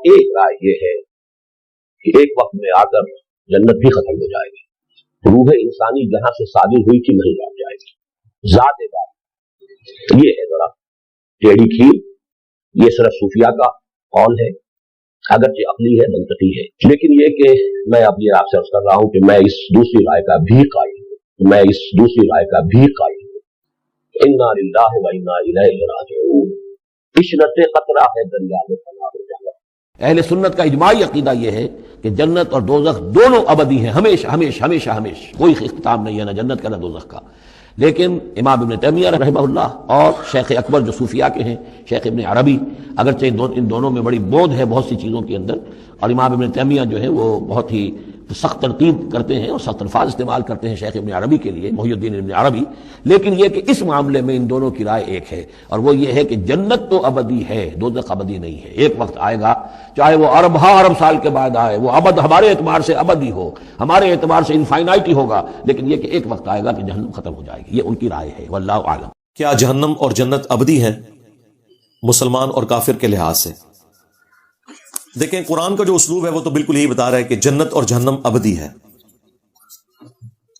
ایک رائے یہ ہے کہ ایک وقت میں آ کر جنت بھی ختم ہو جائے گی، روح انسانی جہاں سے صادر ہوئی تھی نہیں لوٹ جائے گی، ذات بات یہ ہے ذرا ٹیڑھی کھیر، یہ صرف صوفیہ کا قول ہے، اگرچہ عقلی ہے، منطقی ہے، لیکن یہ کہ میں اب یہ آپ سے عرض کر رہا ہوں کہ میں اس دوسری رائے کا بھی قائل ہوں، میں اس دوسری رائے کا بھی قائل ہوں، انا للہ و انا الیہ راجعون، عشرت قطرہ ہے دریا میں فنا ہو جانا۔ اہل سنت کا اجماعی عقیدہ یہ ہے کہ جنت اور دوزخ دونوں ابدی ہیں، ہمیشہ ہمیشہ ہمیشہ ہمیشہ، کوئی اختتام نہیں ہے نہ جنت کا نہ دوزخ کا۔ لیکن امام ابن تیمیہ رحمہ اللہ اور شیخ اکبر جو صوفیہ کے ہیں، شیخ ابن عربی، اگرچہ ان دونوں میں بڑی بودھ ہے بہت سی چیزوں کے اندر، اور امام ابن تیمیہ جو ہے وہ بہت ہی سخت تنقید کرتے ہیں اور سخت الفاظ استعمال کرتے ہیں شیخ ابن عربی کے لیے، محی الدین ابن عربی، لیکن یہ کہ اس معاملے میں ان دونوں کی رائے ایک ہے، اور وہ یہ ہے کہ جنت تو ابدی ہے، دوزخ ابدی نہیں ہے۔ ایک وقت آئے گا چاہے وہ ارب سال کے بعد آئے، وہ ابد ہمارے اعتبار سے ابدی ہو، ہمارے اعتبار سے انفائنائٹ ہی ہوگا، لیکن یہ کہ ایک وقت آئے گا کہ جہنم ختم ہو جائے گی، یہ ان کی رائے ہے، واللہ اعلم۔ کیا جہنم اور جنت ابدی ہیں مسلمان اور کافر کے لحاظ سے؟ دیکھیں قرآن کا جو اسلوب ہے وہ تو بالکل یہی بتا رہا ہے کہ جنت اور جہنم ابدی ہے۔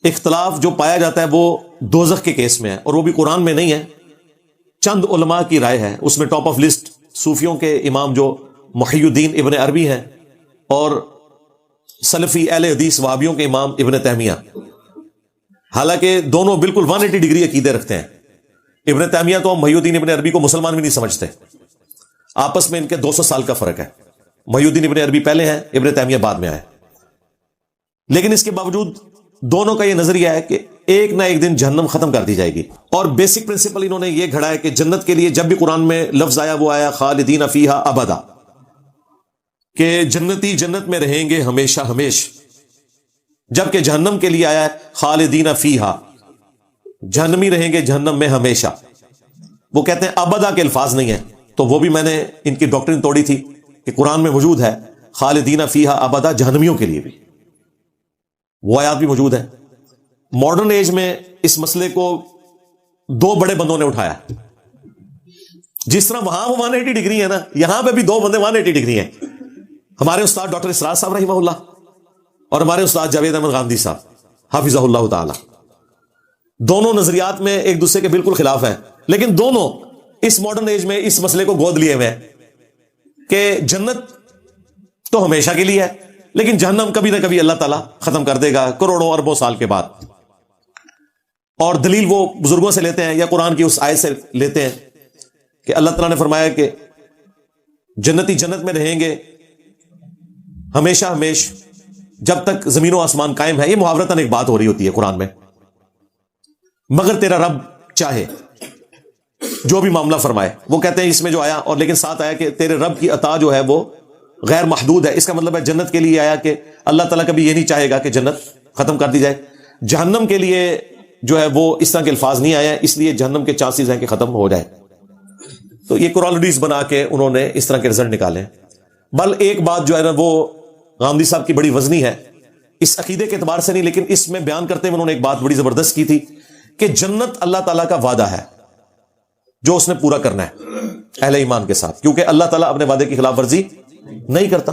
اختلاف جو پایا جاتا ہے وہ دوزخ کے کیس میں ہے، اور وہ بھی قرآن میں نہیں ہے، چند علماء کی رائے ہے، اس میں ٹاپ آف لسٹ صوفیوں کے امام جو محی الدین ابن عربی ہیں، اور سلفی اہل حدیث وہابیوں کے امام ابن تیمیہ، حالانکہ دونوں بالکل 180 ڈگری عقیدے رکھتے ہیں۔ ابن تیمیہ تو محی الدین ابن عربی کو مسلمان بھی نہیں سمجھتے، آپس میں ان کے 200 سال کا فرق ہے، محی الدین ابن عربی پہلے ہیں، ابن تیمیہ بعد میں آئے، لیکن اس کے باوجود دونوں کا یہ نظریہ ہے کہ ایک نہ ایک دن جہنم ختم کر دی جائے گی، اور بیسک پرنسپل انہوں نے یہ گھڑا ہے کہ جنت کے لیے جب بھی قرآن میں لفظ آیا وہ آیا خالدین فیہا ابدا، کہ جنتی جنت میں رہیں گے ہمیشہ ہمیش، جبکہ جہنم کے لیے آیا ہے خالدین فیہا، جہنمی رہیں گے جہنم میں ہمیشہ۔ وہ کہتے ہیں ابدا کے الفاظ نہیں ہیں، تو وہ بھی میں نے ان کی ڈاکٹرین توڑی تھی کہ قرآن میں موجود ہے خالدین فیہا ابدا، جہنمیوں کے لیے بھی وہ آیات بھی موجود ہے۔ ماڈرن ایج میں اس مسئلے کو دو بڑے بندوں نے اٹھایا، جس طرح وہاں وہ 180 ڈگری ہے نا، یہاں پہ بھی دو بندے 180 ڈگری ہیں، ہمارے استاد ڈاکٹر اسرار صاحب رحمہ اللہ اور ہمارے استاد جاوید احمد غامدی صاحب حافظہ اللہ تعالی۔ دونوں نظریات میں ایک دوسرے کے بالکل خلاف ہیں، لیکن دونوں اس ماڈرن ایج میں اس مسئلے کو گود لیے ہوئے ہیں کہ جنت تو ہمیشہ کے لیے ہے، لیکن جہنم کبھی نہ کبھی اللہ تعالیٰ ختم کر دے گا کروڑوں اربوں سال کے بعد۔ اور دلیل وہ بزرگوں سے لیتے ہیں یا قرآن کی اس آیت سے لیتے ہیں کہ اللہ تعالیٰ نے فرمایا کہ جنتی جنت میں رہیں گے ہمیشہ ہمیش جب تک زمین و آسمان قائم ہے۔ یہ محاورتاً ایک بات ہو رہی ہوتی ہے قرآن میں، مگر تیرا رب چاہے جو بھی معاملہ فرمائے، وہ کہتے ہیں اس میں جو آیا، اور لیکن ساتھ آیا کہ تیرے رب کی عطا جو ہے وہ غیر محدود ہے، اس کا مطلب ہے جنت کے لیے آیا کہ اللہ تعالیٰ کبھی یہ نہیں چاہے گا کہ جنت ختم کر دی جائے، جہنم کے لیے جو ہے وہ اس طرح کے الفاظ نہیں آیا، اس لیے جہنم کے چانسز ہیں کہ ختم ہو جائے۔ تو یہ کورالریز بنا کے انہوں نے اس طرح کے رزلٹ نکالے۔ بل ایک بات جو ہے نا وہ غامدی صاحب کی بڑی وزنی ہے، اس عقیدے کے اعتبار سے نہیں، لیکن اس میں بیان کرتے ہوئے انہوں نے ایک بات بڑی زبردست کی تھی کہ جنت اللہ تعالیٰ کا وعدہ ہے جو اس نے پورا کرنا ہے اہل ایمان کے ساتھ، کیونکہ اللہ تعالیٰ اپنے وعدے کی خلاف ورزی نہیں کرتا۔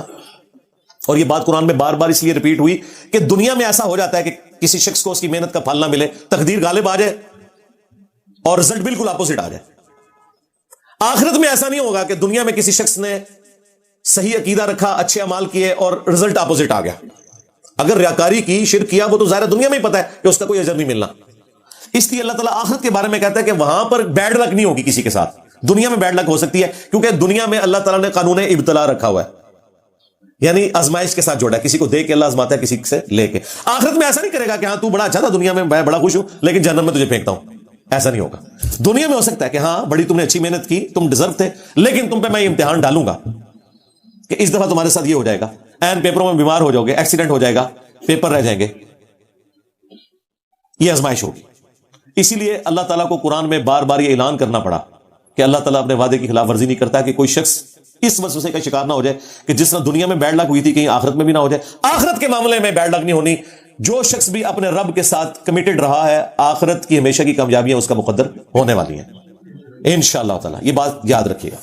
اور یہ بات قرآن میں بار بار اس لیے ریپیٹ ہوئی کہ دنیا میں ایسا ہو جاتا ہے کہ کسی شخص کو اس کی محنت کا پھل نہ ملے، تقدیر غالب آ جائے اور رزلٹ بالکل اپوزٹ آ جائے۔ آخرت میں ایسا نہیں ہوگا کہ دنیا میں کسی شخص نے صحیح عقیدہ رکھا، اچھے اعمال کیے اور رزلٹ اپوزٹ آ گیا۔ اگر ریاکاری کی، شرک کیا، وہ تو ظاہر دنیا میں ہی پتا ہے کہ اس کا کوئی اجر نہیں ملنا۔ اس لیے اللہ تعالیٰ آخرت کے بارے میں کہتا ہے کہ وہاں پر بیڈ لک نہیں ہوگی کسی کے ساتھ، دنیا میں بیڈ لک ہو سکتی ہے، کیونکہ دنیا میں اللہ تعالیٰ نے قانون ابتلا رکھا ہوا ہے، یعنی آزمائش کے ساتھ جوڑا ہے، کسی کو دے کے اللہ آزماتا ہے، کسی سے لے کے۔ آخرت میں ایسا نہیں کرے گا کہ ہاں تو بڑا اچھا تھا دنیا میں، میں بڑا خوش ہوں لیکن جہنم میں تجھے پھینکتا ہوں، ایسا نہیں ہوگا۔ دنیا میں ہو سکتا ہے کہ ہاں بڑی تم نے اچھی محنت کی، تم ڈیزرو تھے، لیکن تم پہ میں امتحان ڈالوں گا کہ اس دفعہ تمہارے ساتھ یہ ہو جائے گا، این پیپروں میں بیمار ہو جاؤ گے، ایکسیڈنٹ ہو جائے گا، پیپر رہ جائیں گے، یہ آزمائش ہوگی۔ اسی لیے اللہ تعالیٰ کو قرآن میں بار بار یہ اعلان کرنا پڑا کہ اللہ تعالیٰ اپنے وعدے کی خلاف ورزی نہیں کرتا، کہ کوئی شخص اس وسوسے کا شکار نہ ہو جائے کہ جس طرح دنیا میں بیڈ لک ہوئی تھی کہیں آخرت میں بھی نہ ہو جائے۔ آخرت کے معاملے میں بیڈ لک نہیں ہونی، جو شخص بھی اپنے رب کے ساتھ کمیٹڈ رہا ہے، آخرت کی ہمیشہ کی کامیابیاں اس کا مقدر ہونے والی ہیں انشاءاللہ تعالیٰ، یہ بات یاد رکھیے گا۔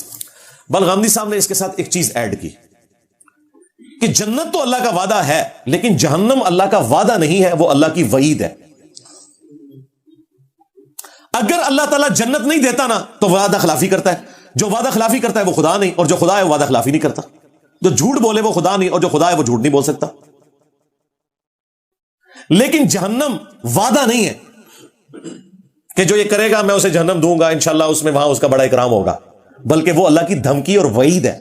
بل غامدی صاحب نے اس کے ساتھ ایک چیز ایڈ کی کہ جنت تو اللہ کا وعدہ ہے لیکن جہنم اللہ کا وعدہ نہیں ہے، وہ اللہ کی وعید ہے۔ اگر اللہ تعالیٰ جنت نہیں دیتا نا تو وعدہ خلافی کرتا ہے، جو وعدہ خلافی کرتا ہے وہ خدا نہیں، اور جو خدا ہے وہ وعدہ خلافی نہیں کرتا۔ جو جھوٹ بولے وہ خدا نہیں، اور جو خدا ہے وہ جھوٹ نہیں بول سکتا۔ لیکن جہنم وعدہ نہیں ہے کہ جو یہ کرے گا میں اسے جہنم دوں گا انشاءاللہ، اس میں وہاں اس کا بڑا اکرام ہوگا، بلکہ وہ اللہ کی دھمکی اور وعید ہے۔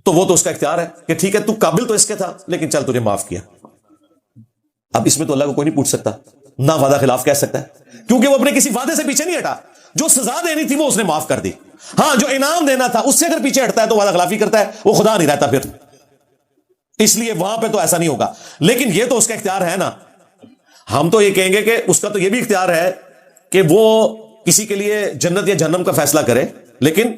تو وہ تو اس کا اختیار ہے کہ ٹھیک ہے تو قابل تو اس کے تھا لیکن چل تجھے معاف کیا۔ اب اس میں تو اللہ کو کوئی نہیں پوچھ سکتا، نہ وعدہ خلاف کہہ سکتا ہے، کیونکہ وہ اپنے کسی وعدے سے پیچھے نہیں ہٹا۔ جو سزا دینی تھی وہ اس نے معاف کر دی، ہاں جو انعام دینا تھا اس سے اگر پیچھے ہٹتا ہے تو وعدہ خلافی کرتا ہے، وہ خدا نہیں رہتا پھر، اس لیے وہاں پہ تو ایسا نہیں ہوگا۔ لیکن یہ تو اس کا اختیار ہے نا، ہم تو یہ کہیں گے کہ اس کا تو یہ بھی اختیار ہے کہ وہ کسی کے لیے جنت یا جہنم کا فیصلہ کرے، لیکن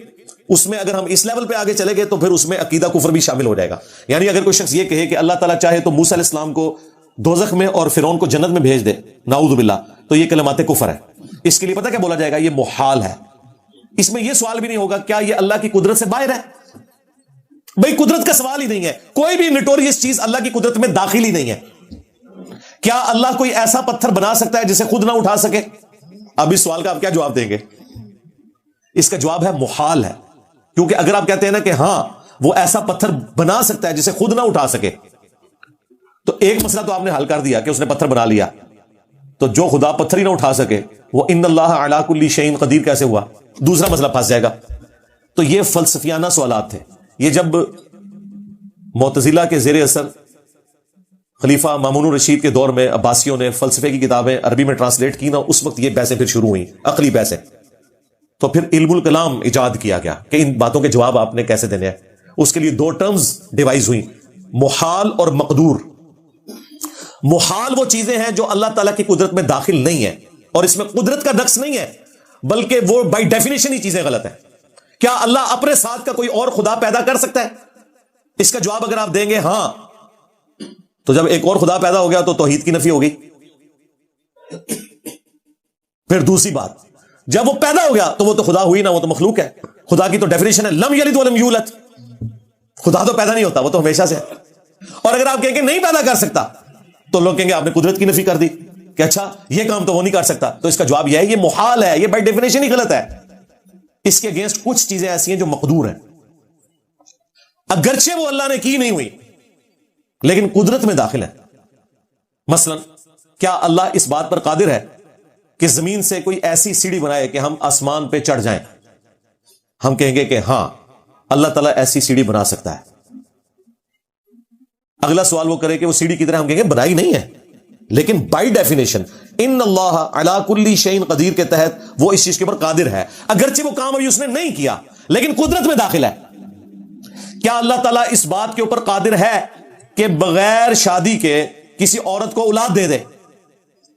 اس میں اگر ہم اس لیول پہ آگے چلے گئے تو پھر اس میں عقیدہ کفر بھی شامل ہو جائے گا۔ یعنی اگر کوئی شخص یہ کہے کہ اللہ تعالیٰ چاہے تو موسیٰ علیہ السلام کو دوزخ میں اور فرعون کو جنت میں بھیج دے، نعوذ باللہ، تو یہ کلمات کفر ہے۔ اس کے لیے پتہ کیا بولا جائے گا؟ یہ محال ہے۔ اس میں یہ سوال بھی نہیں ہوگا کیا یہ اللہ کی قدرت سے باہر ہے؟ بھئی قدرت کا سوال ہی نہیں ہے، کوئی بھی نٹوریس چیز اللہ کی قدرت میں داخل ہی نہیں ہے۔ کیا اللہ کوئی ایسا پتھر بنا سکتا ہے جسے خود نہ اٹھا سکے؟ اب اس سوال کا آپ کیا جواب دیں گے؟ اس کا جواب ہے محال ہے، کیونکہ اگر آپ کہتے ہیں نا کہ ہاں وہ ایسا پتھر بنا سکتا ہے جسے خود نہ اٹھا سکے، تو ایک مسئلہ تو آپ نے حل کر دیا کہ اس نے پتھر بنا لیا، تو جو خدا پتھر ہی نہ اٹھا سکے وہ ان اللہ علی کل شیء قدیر کیسے ہوا؟ دوسرا مسئلہ پھنس جائے گا۔ تو یہ فلسفیانہ سوالات تھے۔ یہ جب معتزلہ کے زیر اثر خلیفہ مامون الرشید کے دور میں عباسیوں نے فلسفے کی کتابیں عربی میں ٹرانسلیٹ کی نا، اس وقت یہ بحثیں پھر شروع ہوئیں، عقلی بحثیں۔ تو پھر علم الکلام ایجاد کیا گیا کہ ان باتوں کے جواب آپ نے کیسے دینے ہیں۔ اس کے لیے دو ٹرمز ڈیوائز ہوئی، محال اور مقدور۔ محال وہ چیزیں ہیں جو اللہ تعالیٰ کی قدرت میں داخل نہیں ہیں، اور اس میں قدرت کا نقص نہیں ہے، بلکہ وہ بائی ڈیفینیشن ہی چیزیں غلط ہیں۔ کیا اللہ اپنے ساتھ کا کوئی اور خدا پیدا کر سکتا ہے؟ اس کا جواب اگر آپ دیں گے ہاں، تو جب ایک اور خدا پیدا ہو گیا تو توحید کی نفی ہو گئی۔ پھر دوسری بات، جب وہ پیدا ہو گیا تو وہ تو خدا ہوئی نہ، وہ تو مخلوق ہے۔ خدا کی تو ڈیفینیشن ہے لم یلد ولم یولد، خدا تو پیدا نہیں ہوتا، وہ تو ہمیشہ سے ہے۔ اور اگر آپ کہیں کہ نہیں پیدا کر سکتا تو لوگ کہیں گے آپ نے قدرت کی نفی کر دی کہ اچھا یہ کام تو وہ نہیں کر سکتا، تو اس کا جواب یہ ہے یہ محال ہے، یہ بائی ڈیفینیشن ہی غلط ہے۔ اس کے اگینسٹ کچھ چیزیں ایسی ہیں جو مقدور ہیں، اگرچہ وہ اللہ نے کی نہیں ہوئی لیکن قدرت میں داخل ہے۔ مثلا کیا اللہ اس بات پر قادر ہے کہ زمین سے کوئی ایسی سیڑھی بنائے کہ ہم آسمان پہ چڑھ جائیں؟ ہم کہیں گے کہ ہاں اللہ تعالیٰ ایسی سیڑھی بنا سکتا ہے۔ اگلا سوال وہ کرے کہ وہ سیڑھی کی طرح، ہم کہیں گے بنائی نہیں ہے، لیکن بائی ڈیفینیشن ان اللہ علی کل شیء قدیر کے تحت وہ اس چیز کے اوپر قادر ہے، اگرچہ وہ کام ابھی اس نے نہیں کیا لیکن قدرت میں داخل ہے۔ کیا اللہ تعالیٰ اس بات کے اوپر قادر ہے کہ بغیر شادی کے کسی عورت کو اولاد دے دے؟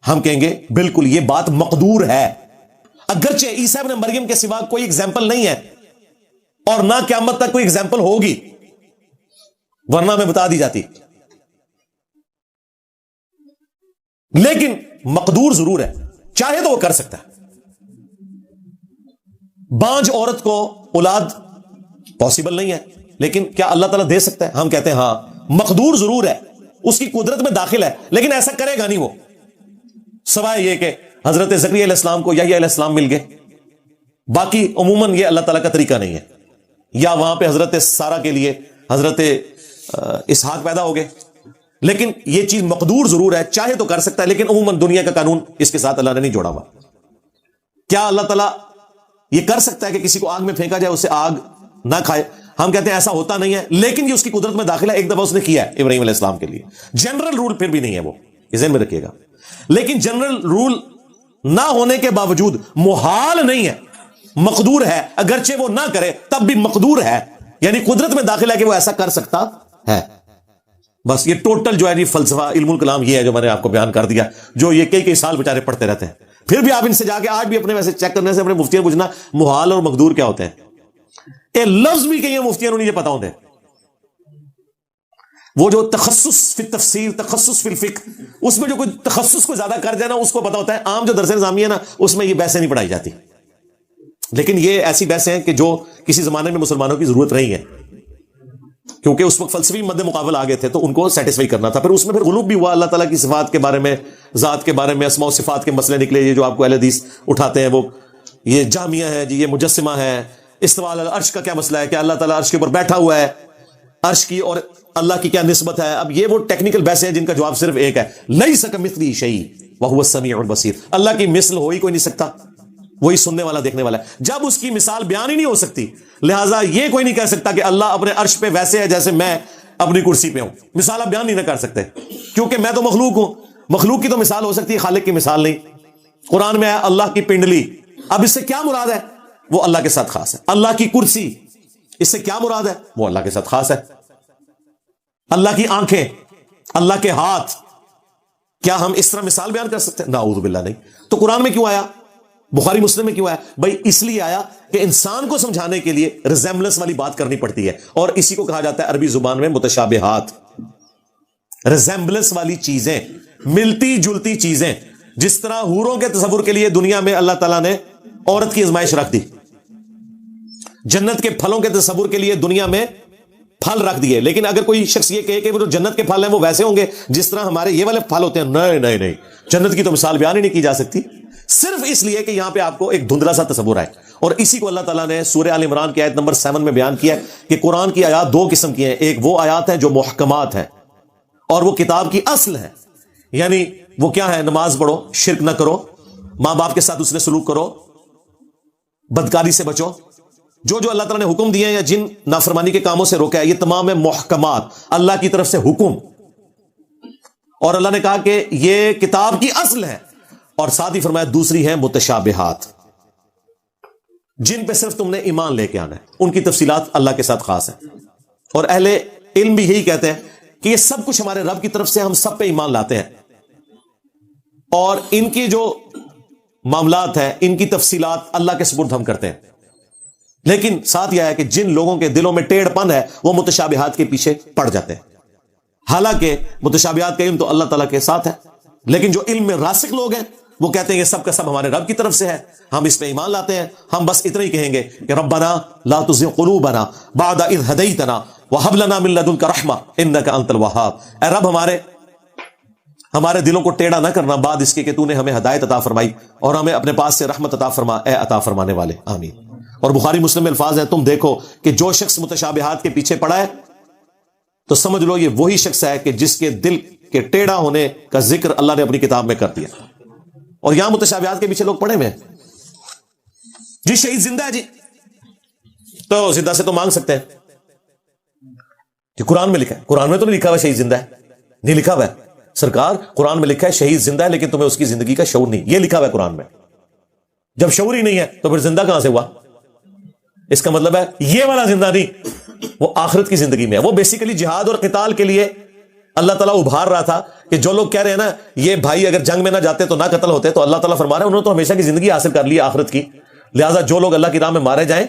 ہم کہیں گے بالکل یہ بات مقدور ہے، اگرچہ عیسیٰ ابن مریم کے سوا کوئی ایگزامپل نہیں ہے اور نہ قیامت تک کوئی ایگزامپل ہوگی، ورنہ میں بتا دی جاتی، لیکن مقدور ضرور ہے، چاہے تو وہ کر سکتا ہے۔ بانج عورت کو اولاد پاسبل نہیں ہے، لیکن کیا اللہ تعالیٰ دے سکتا ہے؟ ہم کہتے ہیں ہاں مقدور ضرور ہے، اس کی قدرت میں داخل ہے، لیکن ایسا کرے گا نہیں وہ، سوائے یہ کہ حضرت زکریا علیہ السلام کو یحییٰ علیہ السلام مل گئے، باقی عموماً یہ اللہ تعالیٰ کا طریقہ نہیں ہے۔ یا وہاں پہ حضرت سارہ کے لیے حضرت اسحاق پیدا ہو گئے، لیکن یہ چیز مقدور ضرور ہے، چاہے تو کر سکتا ہے، لیکن عموماً دنیا کا قانون اس کے ساتھ اللہ نے نہیں جوڑا ہوا۔ کیا اللہ تعالیٰ یہ کر سکتا ہے کہ کسی کو آگ میں پھینکا جائے اسے آگ نہ کھائے؟ ہم کہتے ہیں ایسا ہوتا نہیں ہے، لیکن یہ اس کی قدرت میں داخل ہے، ایک دفعہ اس نے کیا ہے ابراہیم علیہ السلام کے لیے۔ جنرل رول پھر بھی نہیں ہے وہ، یہ ذہن میں رکھیے گا، لیکن جنرل رول نہ ہونے کے باوجود محال نہیں ہے، مقدور ہے، اگرچہ وہ نہ کرے تب بھی مقدور ہے، یعنی قدرت میں داخل ہے کہ وہ ایسا کر سکتا ہے۔ بس یہ ٹوٹل جو ہے جی فلسفہ علم الکلام یہ ہے جو میں نے آپ کو بیان کر دیا، جو یہ کئی سال بیچارے پڑھتے رہتے ہیں، پھر بھی آپ ان سے جا کے آج بھی اپنے ویسے چیک کرنے سے اپنے مفتیوں پوچھنا محال اور مقدور کیا ہوتے ہیں، یہ لفظ بھی کہیں مفتیوں نہیں پتا ہوتے۔ وہ جو تخصص فی التفسیر، تخصص فی الفقہ، اس میں جو کوئی تخصص کو زیادہ کر جائے نا اس کو پتا ہوتا ہے، عام جو درس نظامی ہے نا اس میں یہ بحثیں نہیں پڑھائی جاتی، لیکن یہ ایسی بحثیں ہیں کہ جو کسی زمانے میں مسلمانوں کی ضرورت رہی ہے، کیونکہ اس وقت فلسفی مد مقابل آ گئے تھے تو ان کو سیٹسفائی کرنا تھا. پھر اس میں پھر غلوب بھی ہوا, اللہ تعالیٰ کی صفات کے بارے میں, ذات کے بارے میں, اسماء و صفات کے مسئلے نکلے. یہ جو آپ کو اہل حدیث اٹھاتے ہیں وہ یہ جامعہ ہے جی, یہ مجسمہ ہے. استواء علی العرش کا کیا مسئلہ ہے کہ اللہ تعالیٰ عرش کے اوپر بیٹھا ہوا ہے, عرش کی اور اللہ کی کیا نسبت ہے. اب یہ وہ ٹیکنیکل بحثیں ہیں جن کا جواب صرف ایک ہے, لیس کمثلہ شیء وہو السمیع البصیر. اللہ کی مثل ہو ہی کوئی نہیں سکتا, وہی سننے والا دیکھنے والا ہے. جب اس کی مثال بیان ہی نہیں ہو سکتی, لہٰذا یہ کوئی نہیں کہہ سکتا کہ اللہ اپنے عرش پہ ویسے ہے جیسے میں اپنی کرسی پہ ہوں. مثال آپ بیان نہیں نہ کر سکتے کیونکہ میں تو مخلوق ہوں. مخلوق کی تو مثال ہو سکتی ہے, خالق کی مثال نہیں. قرآن میں ہے اللہ کی پنڈلی, اب اس سے کیا مراد ہے؟ وہ اللہ کے ساتھ خاص ہے. اللہ کی کرسی, اس سے کیا مراد ہے؟ وہ اللہ کے ساتھ خاص ہے. اللہ کی آنکھیں, اللہ کے ہاتھ, کیا ہم اس طرح مثال بیان کر سکتے ہیں؟ نعوذ باللہ نہیں. تو قرآن میں کیوں آیا, بخاری مسلم میں کیوں آیا؟ بھائی اس لیے آیا کہ انسان کو سمجھانے کے لیے ریزیمبلنس والی بات کرنی پڑتی ہے, اور اسی کو کہا جاتا ہے عربی زبان میں متشابہات. ریزیمبلنس والی چیزیں, ملتی جلتی چیزیں. جس طرح حوروں کے تصور کے لیے دنیا میں اللہ تعالیٰ نے عورت کی آزمائش رکھ دی, جنت کے پھلوں کے تصور کے لیے دنیا میں پھل رکھ دیے. لیکن اگر کوئی شخص یہ کہے کہ وہ جو جنت کے پھل ہیں وہ ویسے ہوں گے جس طرح ہمارے یہ والے پھل ہوتے ہیں, نہیں, جنت کی تو مثال بیان ہی نہیں کی جا سکتی, صرف اس لیے کہ یہاں پہ آپ کو ایک دھندلا سا تصور ہے. اور اسی کو اللہ تعالیٰ نے سورہ آل عمران کی آیت نمبر 7 میں بیان کیا ہے کہ قرآن کی آیات دو قسم کی ہیں. ایک وہ آیات ہیں جو محکمات ہیں اور وہ کتاب کی اصل ہے, یعنی وہ کیا ہے؟ نماز پڑھو, شرک نہ کرو, ماں باپ کے ساتھ اس نے سلوک کرو, بدکاری سے بچو. جو اللہ تعالیٰ نے حکم دیے ہیں یا جن نافرمانی کے کاموں سے روکا ہے, یہ تمام ہے محکمات, اللہ کی طرف سے حکم. اور اللہ نے کہا کہ یہ کتاب کی اصل ہے. اور ساتھ ہی فرمایا دوسری ہے متشابہات, جن پہ صرف تم نے ایمان لے کے آنا ہے. ان کی تفصیلات اللہ کے ساتھ خاص ہیں. اور اہل علم بھی یہی کہتے ہیں کہ یہ سب کچھ ہمارے رب کی طرف سے, ہم سب پہ ایمان لاتے ہیں, اور ان کی جو معاملات ہیں ان کی تفصیلات اللہ کے سپرد ہم کرتے ہیں. لیکن ساتھ یہ ہے کہ جن لوگوں کے دلوں میں ٹیڑھ پن ہے وہ متشابہات کے پیچھے پڑ جاتے ہیں. حالانکہ متشابہات کا علم تو اللہ تعالیٰ کے ساتھ ہے, لیکن جو علم میں راسخ لوگ ہیں وہ کہتے ہیں یہ سب کا سب ہمارے رب کی طرف سے ہے, ہم اس پہ ایمان لاتے ہیں. ہم بس اتنا ہی کہیں گے کہ ربنا لا تزغ قلوبنا بعد اذ ہدیتنا وہب لنا من لدنک رحمہ انک انت الوہاب. اے رب ہمارے دلوں کو ٹیڑھا نہ کرنا بعد اس کے کہ تو نے ہمیں ہدایت عطا فرمائی, اور ہمیں اپنے پاس سے رحمت عطا فرما, اے عطا فرمانے والے, آمین. اور بخاری مسلم میں الفاظ ہیں, تم دیکھو کہ جو شخص متشابہات کے پیچھے پڑا ہے تو سمجھ لو یہ وہی شخص ہے کہ جس کے دل کے ٹیڑھا ہونے کا ذکر اللہ نے اپنی کتاب میں کر دیا. اور یہاں متشابہات کے پیچھے لوگ پڑے ہوئے ہیں. جی شہید زندہ ہے, جی تو زندہ سے تو مانگ سکتے ہیں, جی قرآن میں لکھا ہے. قرآن میں تو نہیں لکھا ہوا شہید زندہ ہے, نہیں لکھا ہوا ہے سرکار. قرآن میں لکھا ہے شہید زندہ ہے لیکن تمہیں اس کی زندگی کا شعور نہیں, یہ لکھا ہوا ہے قرآن میں. جب شعور ہی نہیں ہے تو پھر زندہ کہاں سے ہوا؟ اس کا مطلب ہے یہ والا زندہ نہیں, وہ آخرت کی زندگی میں ہے. وہ بیسیکلی جہاد اور قتال کے لیے اللہ تعالیٰ ابھار رہا تھا کہ جو لوگ کہہ رہے ہیں نا یہ بھائی اگر جنگ میں نہ جاتے تو نہ قتل ہوتے, تو اللہ تعالیٰ فرما رہے ہیں انہوں نے تو ہمیشہ کی زندگی حاصل کر لی آخرت کی, لہٰذا جو لوگ اللہ کی راہ میں مارے جائیں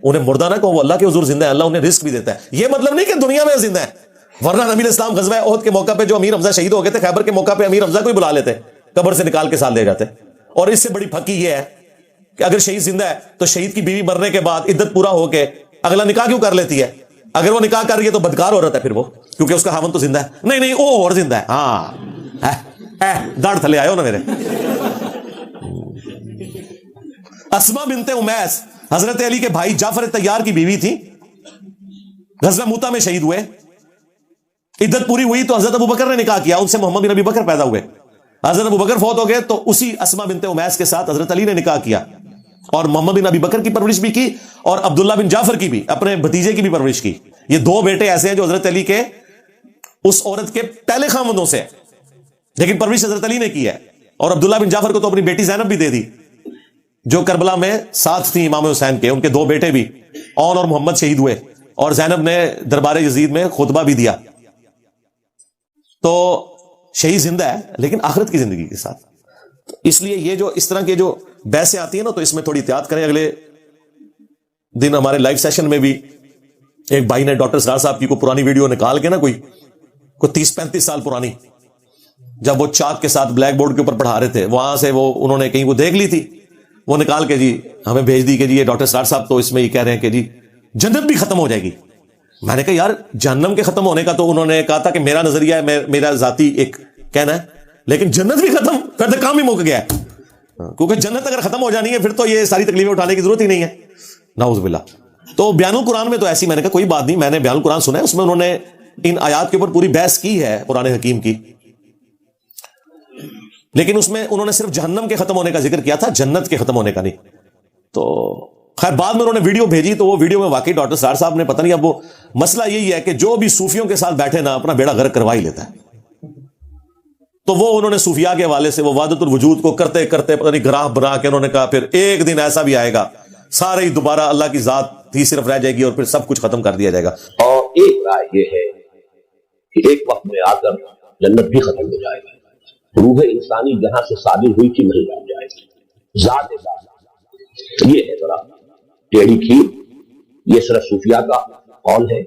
انہیں مردہ نہ کہو, وہ اللہ کے حضور زندہ ہے, اللہ انہیں رزق بھی دیتا ہے. یہ مطلب نہیں کہ دنیا میں زندہ ہے, ورنہ نبی اسلام غزوہ احد کے موقع پہ جو امیر حمزہ شہید ہو گئے تھے, خیبر کے موقع پہ امیر حمزہ کو ہی بلا لیتے, قبر سے نکال کے ساتھ لے جاتے. اور اس سے بڑی پھکی یہ ہے کہ اگر شہید زندہ ہے تو شہید کی بیوی مرنے کے بعد عدت پورا ہو کے اگلا نکاح کیوں کر لیتی ہے؟ اگر وہ نکاح کر رہی ہے تو بدکار عورت ہے پھر وہ, کیونکہ اس کا خاوند تو زندہ ہے. نہیں وہ اور زندہ ہے. ہاں داڑھ تھلے آئے ہو نا میرے. اسما بنت امیس حضرت علی کے بھائی جعفر طیار کی بیوی تھی, غزوہ موتا میں شہید ہوئے, عدت پوری ہوئی تو حضرت ابوبکر نے نکاح کیا, ان سے محمد بن ابی بکر پیدا ہوئے. حضرت ابوبکر فوت ہو گئے تو اسی اسما بنت امیس کے ساتھ حضرت علی نے نکاح کیا, اور محمد بن ابی بکر کی پرورش بھی کی اور عبداللہ بن جعفر کی بھی, اپنے بھتیجے کی بھی پرورش کی. یہ دو بیٹے ایسے ہیں جو حضرت علی کے اس عورت کے پہلے خاوندوں سے, لیکن پرورش حضرت علی نے کی ہے. اور عبداللہ بن جعفر کو تو اپنی بیٹی زینب بھی دے دی جو کربلا میں ساتھ تھی امام حسین کے. ان کے دو بیٹے بھی اون اور محمد شہید ہوئے, اور زینب نے دربار یزید میں خطبہ بھی دیا. تو شہید زندہ ہے لیکن آخرت کی زندگی کے ساتھ. اس لیے یہ جو اس طرح کے جو بحثیں آتی ہیں نا, تو اس میں تھوڑی احتیاط کریں. اگلے دن ہمارے لائیو سیشن میں بھی ایک بھائی نے ڈاکٹر سرار صاحب کی کوئی پرانی ویڈیو نکال کے نا, کوئی 30-35 سال پرانی, جب وہ چاک کے ساتھ بلیک بورڈ کے اوپر پڑھا رہے تھے, وہاں سے وہ انہوں نے کہیں وہ دیکھ لی تھی, وہ نکال کے جی ہمیں بھیج دی کہ جی یہ ڈاکٹر سرار صاحب تو اس میں یہ کہہ رہے ہیں کہ جی جنت بھی ختم ہو جائے گی. میں نے کہا یار جہنم کے ختم ہونے کا تو انہوں نے کہا تھا کہ میرا نظریہ ہے، میرا ذاتی ایک کہنا ہے، لیکن جنت بھی ختم، پھر تو کام ہی مک گیا ہے، کیونکہ جنت اگر ختم ہو جانی ہے پھر تو یہ ساری تکلیفیں اٹھانے کی ضرورت ہی نہیں ہے، نعوذ باللہ۔ تو بیان القرآن میں تو ایسی، میں نے کہا کوئی بات نہیں، میں نے بیان القرآن سنا ہے، اس میں انہوں نے ان آیات کے اوپر پوری بحث کی ہے قرآن حکیم کی، لیکن اس میں انہوں نے صرف جہنم کے ختم ہونے کا ذکر کیا تھا، جنت کے ختم ہونے کا نہیں۔ تو خیر بعد میں انہوں نے ویڈیو بھیجی، تو وہ ویڈیو میں واقعی ڈاکٹر سار صاحب نے پتہ نہیں، اب وہ مسئلہ یہی ہے کہ جو بھی صوفیوں کے ساتھ بیٹھے نا اپنا بیڑا غرق کروا ہی لیتا ہے۔ تو وہ انہوں نے صوفیاء کے حوالے سے وہ وحدت الوجود کو کرتے کرتے پتہ نہیں گراف بنا کے انہوں نے کہا پھر ایک دن ایسا بھی آئے گا سارے ہی دوبارہ اللہ کی ذات ہی صرف رہ جائے گی اور پھر سب کچھ ختم کر دیا جائے گا۔ اور ایک رائے یہ ہے کہ ایک وقت میں آ کر جنت بھی ختم ہو جائے گی، روح انسانی جہاں سے صادر ہوئی تھی وہیں رہ جائے گی، ذات ذات۔ یہ ہے ذرا ٹیڑھی کھیر، یہ صرف صوفیاء کا قول ہے،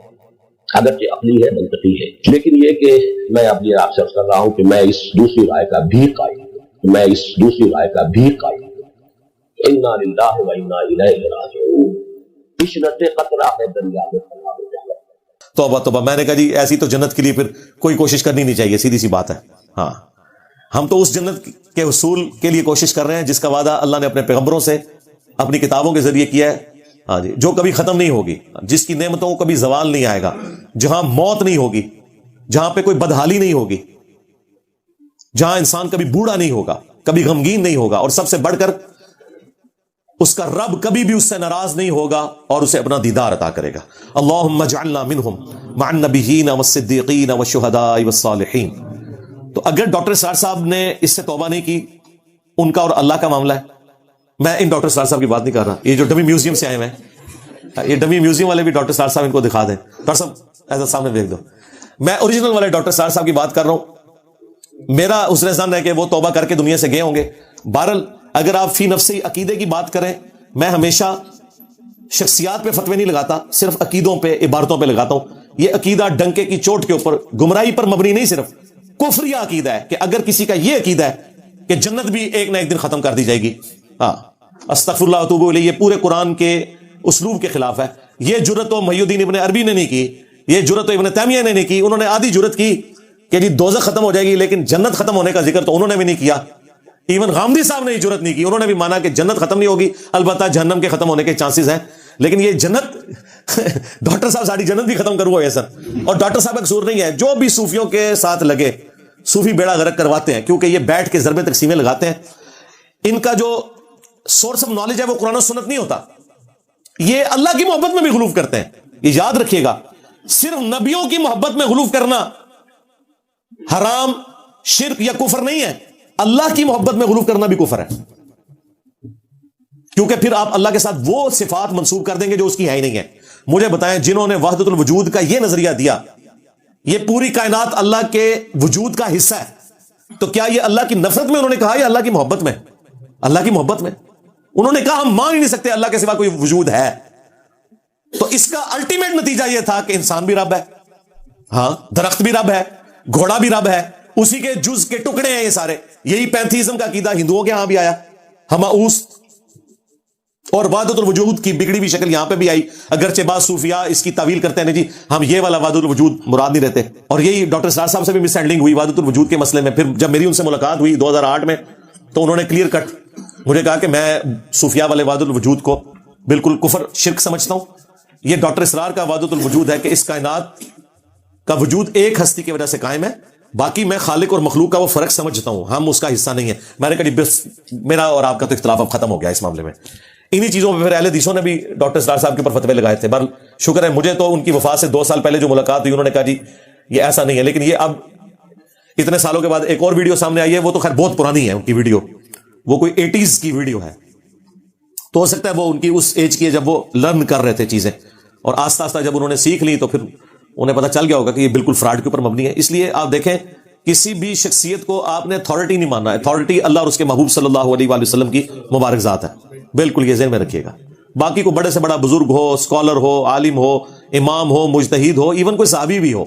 اگرچہ عقلی ہے، منطقی ہے، لیکن یہ کہ میں اپنی آپ سے عرض کر رہا ہوں کہ میں اس دوسری رائے کا بھی قائل ہوں، انا للہ و انا الیہ راجعون، عشرت قطرہ ہے دریا میں فنا ہو جائے۔ توبہ توبہ، میں نے کہا جی ایسی تو جنت کے لیے پھر کوئی کوشش کرنی نہیں چاہیے، سیدھی سی بات ہے۔ ہاں ہم تو اس جنت کے حصول کے لیے کوشش کر رہے ہیں جس کا وعدہ اللہ نے اپنے پیغمبروں سے اپنی کتابوں کے ذریعے کیا ہے، ہاں جی، جو کبھی ختم نہیں ہوگی، جس کی نعمتوں کو کبھی زوال نہیں آئے گا، جہاں موت نہیں ہوگی، جہاں پہ کوئی بدحالی نہیں ہوگی، جہاں انسان کبھی بوڑھا نہیں ہوگا، کبھی غمگین نہیں ہوگا، اور سب سے بڑھ کر اس کا رب کبھی بھی اس سے ناراض نہیں ہوگا اور اسے اپنا دیدار عطا کرے گا۔ اللہم اجعلنا منہم مع النبیین والصدیقین والشہداء والصالحین۔ تو اگر ڈاکٹر سار صاحب نے اس سے توبہ نہیں کی، ان کا اور اللہ کا معاملہ ہے، میں ان ڈاکٹر سار صاحب کی بات نہیں کر رہا، یہ جو ڈمی میوزیم سے آئے ہیں، یہ ڈمی میوزیم والے بھی ڈاکٹر سار صاحب ان کو دکھا دیں، ڈاکٹر صاحب ایسا سامنے دیکھ دو، میں اوریجنل والے ڈاکٹر سار صاحب کی بات کر رہا ہوں۔ میرا حسن ظن ہے کہ وہ توبہ کر کے دنیا سے گئے ہوں گے۔ بہرحال اگر آپ فی نفسی عقیدے کی بات کریں، میں ہمیشہ شخصیات پہ فتوے نہیں لگاتا، صرف عقیدوں پہ، عبارتوں پہ لگاتا ہوں۔ یہ عقیدہ ڈنکے کی چوٹ کے اوپر گمراہی پر مبنی نہیں، صرف کفریہ عقیدہ ہے کہ اگر کسی کا یہ عقیدہ ہے کہ جنت بھی ایک نہ ایک دن ختم کر دی جائے گی، ہاں استغفر اللہ واتوب الیہ، یہ پورے قرآن کے اسلوب کے خلاف ہے۔ یہ جرأت تو محی الدین ابن عربی نے نہیں کی، یہ جرأت تو ابن تیمیہ نے نہیں کی، انہوں نے آدھی جرأت کی کہ جی دوزخ ختم ہو جائے گی لیکن جنت ختم ہونے کا ذکر تو انہوں نے بھی نہیں کیا۔ ایون غامدی صاحب نے یہ جرأت نہیں کی، انہوں نے بھی مانا کہ جنت ختم نہیں ہوگی، البتہ جہنم کے ختم ہونے کے چانسز ہیں، لیکن یہ جنت ڈاکٹر صاحب ساری جنت بھی ختم کرو ایسا، اور ڈاکٹر صاحب کا قصور نہیں ہے، جو بھی صوفیوں کے ساتھ لگے صوفی بیڑا غرق کرواتے ہیں، کیونکہ یہ بیٹھ کے ضربیں تقسیمیں لگاتے ہیں، ان کا جو سورس آف نالج ہے وہ قرآن و سنت نہیں ہوتا، یہ اللہ کی محبت میں بھی غلوف کرتے ہیں۔ یہ یاد رکھیے گا، صرف نبیوں کی محبت میں غلوف کرنا حرام، شرک یا کفر نہیں ہے، اللہ کی محبت میں غلوف کرنا بھی کفر ہے، کیونکہ پھر آپ اللہ کے ساتھ وہ صفات منسوب کر دیں گے جو اس کی ہے ہی نہیں ہے۔ مجھے بتائیں، جنہوں نے وحدت الوجود کا یہ نظریہ دیا، یہ پوری کائنات اللہ کے وجود کا حصہ ہے، تو کیا یہ اللہ کی نفرت میں انہوں نے کہا یا اللہ کی محبت میں؟ اللہ کی محبت میں۔ انہوں نے کہا ہم مان ہی نہیں سکتے اللہ کے سوا کوئی وجود ہے، تو اس کا الٹیمیٹ نتیجہ یہ تھا کہ انسان بھی رب ہے، ہاں درخت بھی رب ہے، گھوڑا بھی رب ہے، اسی کے جز کے ٹکڑے ہیں یہ سارے۔ یہی پینتھیزم کا عقیدہ ہندوؤں کے ہاں بھی آیا، ہماؤس، اور وحدت الوجود کی بگڑی ہوئی شکل یہاں پہ بھی آئی، اگرچہ بعض صوفیاء اس کی تعویل کرتے ہیں جی ہم یہ والا وحدت الوجود مراد نہیں رہتے، اور یہی ڈاکٹر سار صاحب سے بھی مس ہینڈلنگ ہوئی وحدت الوجود کے مسئلے میں۔ پھر جب میری ان سے ملاقات ہوئی 2008 میں، تو انہوں نے کلیئر کٹ مجھے کہا کہ میں صوفیاء والے وحدت الوجود کو بالکل کفر شرک سمجھتا ہوں، یہ ڈاکٹر اسرار کا وحدت الوجود ہے کہ اس کائنات کا وجود ایک ہستی کی وجہ سے قائم ہے، باقی میں خالق اور مخلوق کا وہ فرق سمجھتا ہوں، ہم اس کا حصہ نہیں ہے۔ میں نے کہا بس میرا اور آپ کا تو اختلاف اب ختم ہو گیا اس معاملے میں۔ انہی چیزوں پہ پھر اہل حدیثوں نے بھی ڈاکٹر اسرار صاحب کے اوپر فتوے لگائے تھے۔ بہرحال شکر ہے، مجھے تو ان کی وفات سے 2 سال پہلے جو ملاقات ہوئی، انہوں نے کہا جی یہ ایسا نہیں ہے، لیکن یہ اب اتنے سالوں کے بعد ایک اور ویڈیو سامنے آئی ہے، وہ تو خیر بہت پرانی ہے ان کی ویڈیو، وہ کوئی 80s کی ویڈیو ہے، تو ہو سکتا ہے وہ ان کی اس ایج کی ہے جب وہ لرن کر رہے تھے چیزیں، اور آہستہ آہستہ جب انہوں نے سیکھ لی تو پھر انہیں پتہ چل گیا ہوگا کہ یہ بالکل فراڈ کے اوپر مبنی ہے۔ اس لیے آپ دیکھیں، کسی بھی شخصیت کو آپ نے اتھارٹی نہیں ماننا ہے، اتھارٹی اللہ اور اس کے محبوب صلی اللہ علیہ وآلہ وسلم کی مبارک ذات ہے، بالکل یہ ذہن میں رکھیے گا۔ باقی کو بڑے سے بڑا بزرگ ہو، اسکالر ہو، عالم ہو، امام ہو، مجتہد ہو، ایون کوئی صحابی بھی ہو،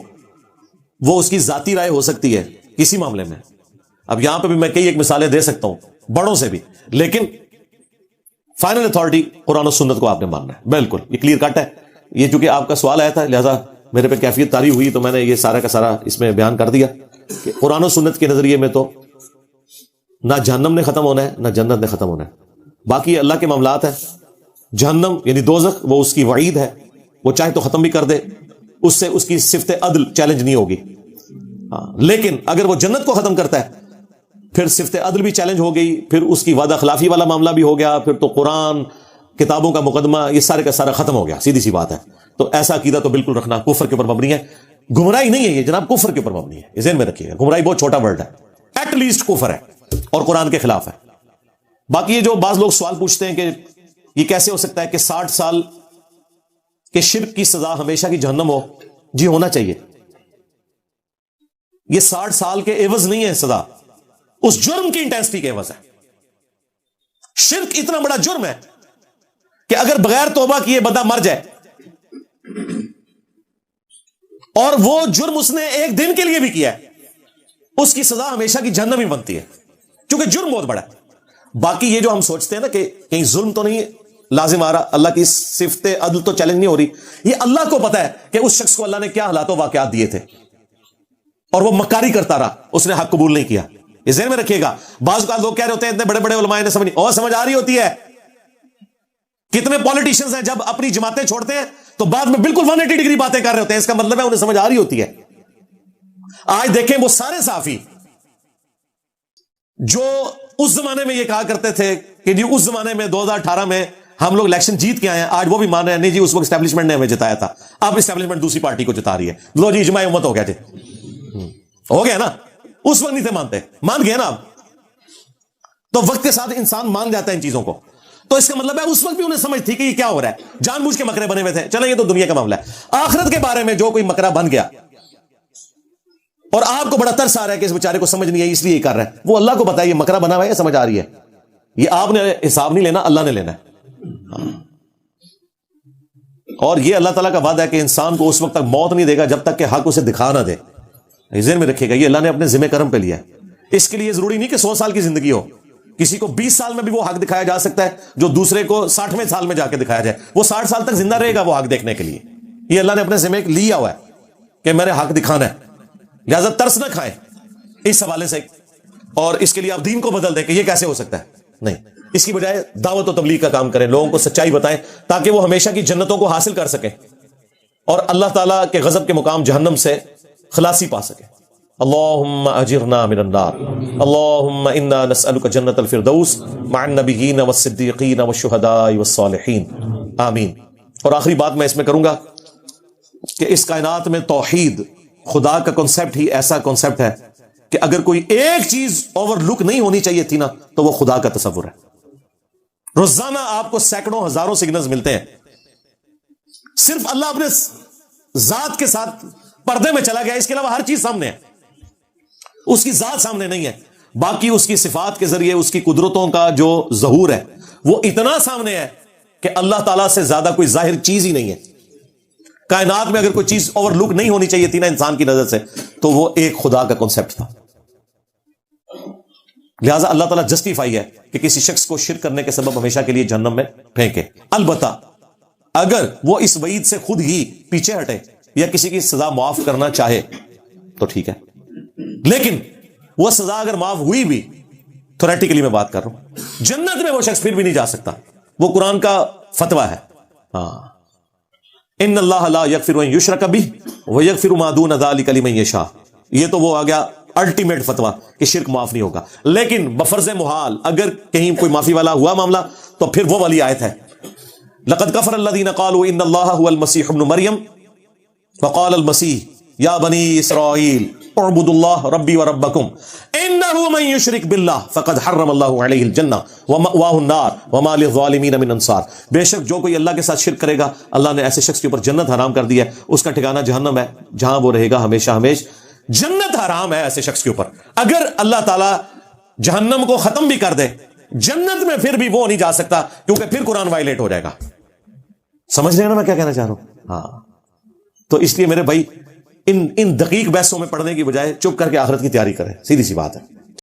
وہ اس کی ذاتی رائے ہو سکتی ہے کسی معاملے میں۔ اب یہاں پہ بھی میں کئی ایک مثالیں دے سکتا ہوں بڑوں سے بھی، لیکن فائنل اتھارٹی قرآن و سنت کو آپ نے ماننا ہے، بالکل یہ کلیئر کٹ ہے۔ یہ چونکہ آپ کا سوال آیا تھا، لہذا میرے پہ کیفیت طاری ہوئی تو میں نے یہ سارا کا سارا اس میں بیان کر دیا کہ قرآن و سنت کے نظریے میں تو نہ جہنم نے ختم ہونا ہے نہ جنت نے ختم ہونا ہے. باقی اللہ کے معاملات ہیں. جہنم یعنی دوزخ وہ اس کی وعید ہے, وہ چاہے تو ختم بھی کر دے, اس سے اس کی صفت عدل چیلنج نہیں ہوگی. لیکن اگر وہ جنت کو ختم کرتا ہے پھر صفت عدل بھی چیلنج ہو گئی, پھر اس کی وعدہ خلافی والا معاملہ بھی ہو گیا, پھر تو قرآن کتابوں کا مقدمہ یہ سارے کا سارا ختم ہو گیا. سیدھی سی بات ہے. تو ایسا عقیدہ تو بالکل رکھنا کفر کے اوپر مبنی ہے, گمراہی نہیں ہے یہ جناب, کفر کے اوپر مبنی ہے. یہ ذہن میں رکھیے گا, گمراہی بہت چھوٹا ورڈ ہے, ایٹ لیسٹ کفر ہے اور قرآن کے خلاف ہے. باقی یہ جو بعض لوگ سوال پوچھتے ہیں کہ یہ کیسے ہو سکتا ہے کہ 60 سال کے شرک کی سزا ہمیشہ کی جہنم ہو. جی ہونا چاہیے. یہ 60 سال کے عوض نہیں ہے سزا, اس جرم کی انٹینسٹی کے عوض ہے. شرک اتنا بڑا جرم ہے کہ اگر بغیر توبہ کیے بندہ مر جائے اور وہ جرم اس نے ایک دن کے لیے بھی کیا ہے, اس کی سزا ہمیشہ کی جہنم ہی بنتی ہے, کیونکہ جرم بہت بڑا ہے. باقی یہ جو ہم سوچتے ہیں نا کہ کہیں ظلم تو نہیں لازم آ رہا, اللہ کی صفت عدل تو چیلنج نہیں ہو رہی, یہ اللہ کو پتا ہے کہ اس شخص کو اللہ نے کیا حالات و واقعات دیے تھے اور وہ مکاری کرتا رہا, اس نے حق قبول نہیں کیا. یہ ذہن میں رکھیے گا. بعض اوقات لوگ کہہ رہے ہوتے ہیں اتنے بڑے بڑے علماء نے سمجھ آ رہی ہوتی ہے. کتنے پولیٹیشینز ہیں جب اپنی جماعتیں چھوڑتے ہیں تو بعد میں بالکل 180 ڈگری باتیں کر رہے ہوتے ہیں, اس کا مطلب ہے انہیں سمجھ آ رہی ہوتی ہے. آج دیکھیں وہ سارے صحافی جو اس زمانے میں یہ کہا کرتے تھے کہ جی اس زمانے میں 2018 میں ہم لوگ الیکشن جیت کے آئے ہیں, آج وہ بھی مان رہے ہیں نہیں جی اس وقت اسٹیبلشمنٹ نے ہمیں جتایا تھا, اب اسٹیبلشمنٹ دوسری پارٹی کو جتا رہی ہے. لو جی اجماع امت ہو گیا جی, ہو گیا نا. اس وقت نہیں تھے مانتے, مان گئے نا اب. تو وقت کے ساتھ انسان مان جاتا ہے ان چیزوں کو. تو اس کا مطلب ہے اس وقت بھی انہیں سمجھ تھی کہ یہ کیا ہو رہا ہے, جان بوجھ کے مکرے بنے ہوئے تھے. چلیں یہ تو دنیا کا معاملہ ہے. آخرت کے بارے میں جو کوئی مکرا بن گیا اور آپ کو بڑا ترس آ رہا ہے کہ اس بیچارے کو سمجھ نہیں ہے اس لیے یہ کر رہا ہے, وہ اللہ کو پتا ہے یہ مکرا بنا ہوا ہے, سمجھ آ رہی ہے. یہ آپ نے حساب نہیں لینا, اللہ نے لینا ہے. اور یہ اللہ تعالیٰ کا وعدہ ہے کہ انسان کو اس وقت تک موت نہیں دے گا جب تک کہ حق اسے دکھا نہ دے. ذہن میں رکھیے گا, یہ اللہ نے اپنے ذمہ کرم پہ لیا ہے. اس کے لیے ضروری نہیں کہ 100 سال کی زندگی ہو, کسی کو 20 سال میں بھی وہ حق دکھایا جا سکتا ہے جو دوسرے کو 60ویں سال میں جا کے دکھایا جائے. وہ 60 سال تک زندہ رہے گا وہ حق دیکھنے کے لیے. یہ اللہ نے اپنے ذمہ لیا ہوا ہے کہ میں نے حق دکھانا ہے, لہذا ترس نہ کھائیں اس حوالے سے. اور اس کے لیے آپ دین کو بدل دیں کہ یہ کیسے ہو سکتا ہے, نہیں. اس کی بجائے دعوت و تبلیغ کا کام کریں, لوگوں کو سچائی بتائیں تاکہ وہ ہمیشہ کی جنتوں کو حاصل کر سکیں اور اللہ تعالیٰ کے غضب کے مقام جہنم سے خلاصی پا سکیں. اللہم اجرنا من النار, اللہم انا نسألک جنت الفردوس مع النبیین والصدیقین والشہداء والصالحین, آمین. اور آخری بات میں اس میں کروں گا کہ اس کائنات میں توحید خدا کا کنسپٹ ہی ایسا کنسپٹ ہے کہ اگر کوئی ایک چیز اوور لک نہیں ہونی چاہیے تھی نا تو وہ خدا کا تصور ہے. روزانہ آپ کو سینکڑوں ہزاروں سگنلز ملتے ہیں, صرف اللہ اپنے ذات کے ساتھ پردے میں چلا گیا, اس کے علاوہ ہر چیز سامنے ہے, اس کی ذات سامنے نہیں ہے. باقی اس کی صفات کے ذریعے اس کی قدرتوں کا جو ظہور ہے وہ اتنا سامنے ہے کہ اللہ تعالیٰ سے زیادہ کوئی ظاہر چیز ہی نہیں ہے. کائنات میں اگر کوئی چیز اوور لک نہیں ہونی چاہیے تھی نا انسان کی نظر سے تو وہ ایک خدا کا کنسپٹ تھا. لہٰذا اللہ تعالیٰ جسٹیفائی ہے کہ کسی شخص کو شرک کرنے کے سبب ہمیشہ کے لیے جہنم میں پھینکے. البتہ اگر وہ اس وعید سے خود ہی پیچھے ہٹے یا کسی کی سزا معاف کرنا چاہے تو ٹھیک ہے, لیکن وہ سزا اگر معاف ہوئی بھی, تھیوریٹیکلی میں بات کر رہا ہوں, جنت میں وہ شخص پھر بھی نہیں جا سکتا. وہ قرآن کا فتویٰ ہے. ان اللہ لا یغفر ان یشرک بہ ویغفر ما دون ذلک لمن یشاء. یہ تو وہ آ گیا الٹیمیٹ فتویٰ کہ شرک معاف نہیں ہوگا. لیکن بفرض محال اگر کہیں کوئی معافی والا ہوا معاملہ تو پھر وہ والی آیت ہے, لقد کفر الذین قالوا ان اللہ هو المسیح ابن مریم وقال المسیح یا بنی اسرائیل اعبدوا اللہ ربی وربکم انہ من یشرک باللہ فقد حرم اللہ علیہ الجنہ ومأواہ النار وما للظالمین من انصار. بے شک جو کوئی اللہ کے ساتھ شرک کرے گا اللہ نے ایسے شخص کے اوپر جنت حرام کر دی ہے, اس کا ٹھکانہ جہنم ہے جہاں وہ رہے گا ہمیشہ ہمیش. جنت حرام ہے ایسے شخص کے اوپر. اگر اللہ تعالیٰ جہنم کو ختم بھی کر دے جنت میں پھر بھی وہ نہیں جا سکتا کیونکہ پھر قرآن وائلیٹ ہو جائے گا. سمجھ رہے ہیں نا میں کیا کہنا چاہ رہا ہوں؟ ہاں. تو اس لیے میرے بھائی ان دقیق بحثوں میں پڑھنے کی بجائے چپ کر کے آخرت کی تیاری کریں, سیدھی سی بات ہے.